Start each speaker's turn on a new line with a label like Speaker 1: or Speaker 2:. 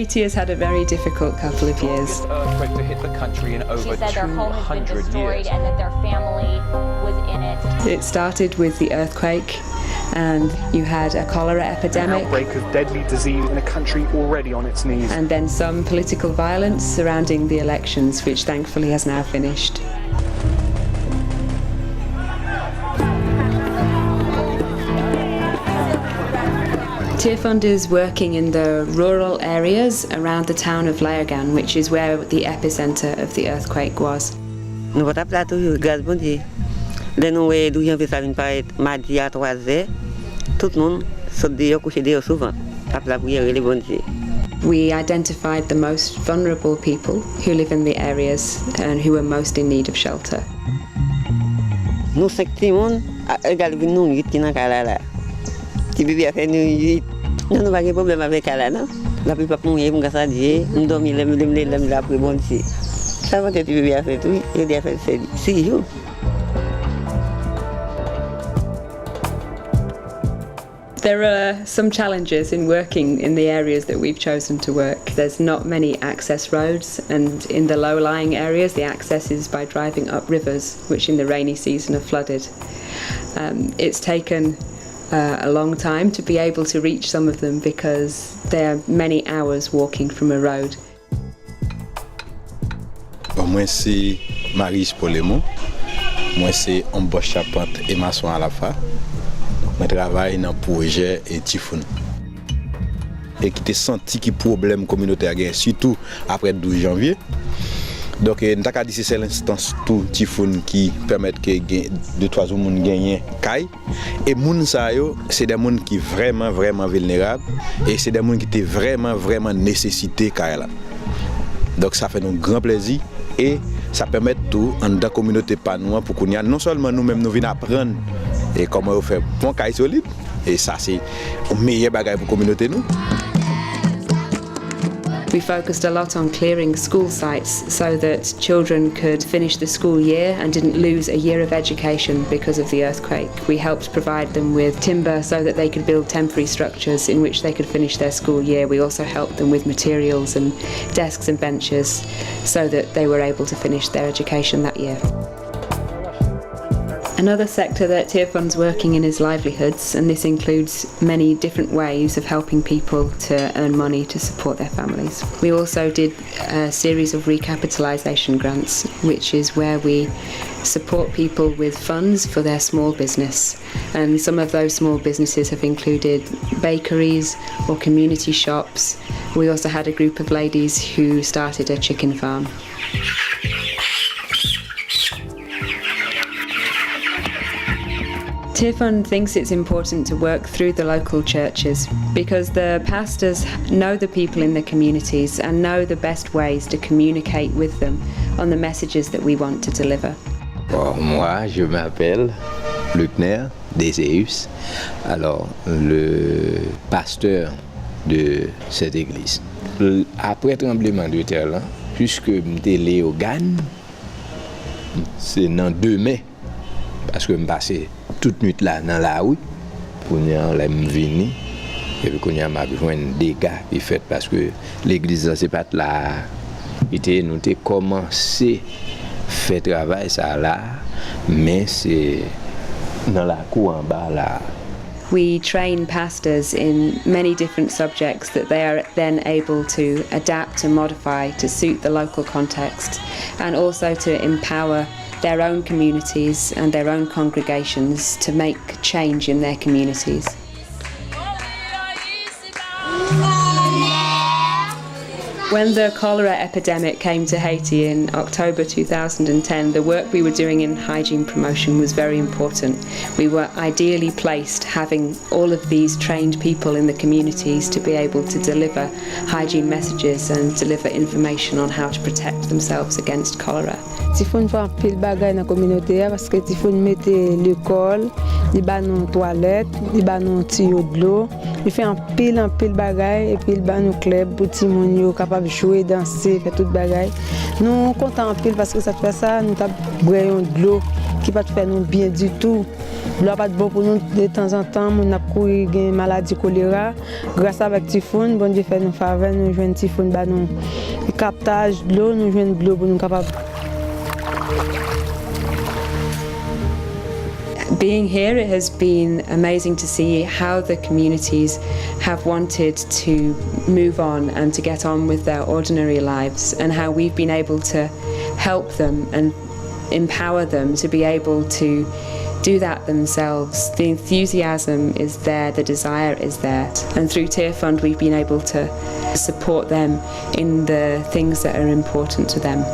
Speaker 1: Haiti has had a very difficult couple of years.
Speaker 2: Earthquake to hit the country in over 200 years.
Speaker 3: She said their home has been destroyed and that their family was in it.
Speaker 1: It started with the earthquake, and you had a cholera epidemic.
Speaker 4: An outbreak of deadly disease in a country already on its knees.
Speaker 1: And then some political violence surrounding the elections, which thankfully has now finished. Tearfund is working in the rural areas around the town of Leogan, which is where the epicenter of the earthquake was.
Speaker 5: Nous avons tapé gaz bondier. Dès nous voyons d'où vient ça vient paraître mardi à 3h, tout le monde saute dehors, couché dehors souvent. Tape la prière et les bondiers.
Speaker 1: We identified the most vulnerable people who live in the areas and who are most in need of shelter.
Speaker 5: Nous 5 petits monde, regardez nous 8 qui dans la là. Qui bébé a fait nous 8. Nous n'avons pas de problème avec la non. La plupart nous y pour ça dire, nous dormir les après bondier. Ça va que tu bébé a fait tout, il a fait 6 jours.
Speaker 1: There are some challenges in working in the areas that we've chosen to work. There's not many access roads, and in the low-lying areas the access is by driving up rivers, which in the rainy season are flooded. It's taken a long time to be able to reach some of them because there are many hours walking from a road.
Speaker 6: Moi c'est Marie Polémon. Moi c'est embauche charpente et maçon à la fois. Je travaille dans le projet Tearfund. Et qui a senti qu'il y a un problème communautaire, surtout après le 12 janvier. Donc, nous avons dit que c'est l'instance tout Tearfund qui permet que 2-3 personnes gagnent caille. Et les gens, c'est des gens qui sont vraiment vulnérables. Et c'est des gens qui ont vraiment nécessité caille. Donc, ça fait un grand plaisir. Et ça permet tout en la communauté pas nous pour qu'on y a non seulement nous-mêmes nous venons apprendre et comment on fait bon caille solide et ça c'est le meilleur bagage pour la communauté nous.
Speaker 1: We focused a lot on clearing school sites so that children could finish the school year and didn't lose a year of education because of the earthquake. We helped provide them with timber so that they could build temporary structures in which they could finish their school year. We also helped them with materials and desks and benches so that they were able to finish their education that year. Another sector that Tearfund's working in is livelihoods, and this includes many different ways of helping people to earn money to support their families. We also did a series of recapitalisation grants, which is where we support people with funds for their small business, and some of those small businesses have included bakeries or community shops. We also had a group of ladies who started a chicken farm. Tearfund thinks it's important to work through the local churches because the pastors know the people in the communities and know the best ways to communicate with them on the messages that we want to deliver.
Speaker 7: Moi, je m'appelle Hulpverlening des SHO. Alors, le pasteur de cette église. Après le tremblement de terre, là, puisque j'étais allé au Gegaan, c'est dans 2 mai, parce que je passais toute nuit là dans la rue, pour nous venir, et puis nous avons besoin de dégâts qui fait parce que l'église c'est pas là, nous avons commencé à faire travail ça là, mais c'est dans la cour en bas là.
Speaker 1: We train pastors in many different subjects that they are then able to adapt and modify to suit the local context, and also to empower their own communities and their own congregations to make change in their communities. When the cholera epidemic came to Haiti in October 2010, the work we were doing in hygiene promotion was very important. We were ideally placed having all of these trained people in the communities to be able to deliver hygiene messages and deliver information on how to protect themselves against cholera.
Speaker 8: Tearfund fait un pile bagay dans la communauté parce que Tearfund mette l'école, il bat nos toilettes, il bat nos tuyaux de l'eau, il fait un pile bagay et puis il bat nos clubs pour tout le monde capable de jouer, danser, faire tout bagay. Nous contents en pile parce que ça fait ça, nous avons boire de l'eau qui va faire nous bien du tout. L'eau pas de bon pour nous de temps en temps, on a couru une maladie choléra. Grâce avec Tearfund, bon Dieu fait nous faveur, nous jouons Tearfund ba nous captage de l'eau, nous jouons de l'eau pour nous capable.
Speaker 1: Being here, it has been amazing to see how the communities have wanted to move on and to get on with their ordinary lives, and how we've been able to help them and empower them to be able to do that themselves. The enthusiasm is there, the desire is there, and through Tearfund we've been able to support them in the things that are important to them.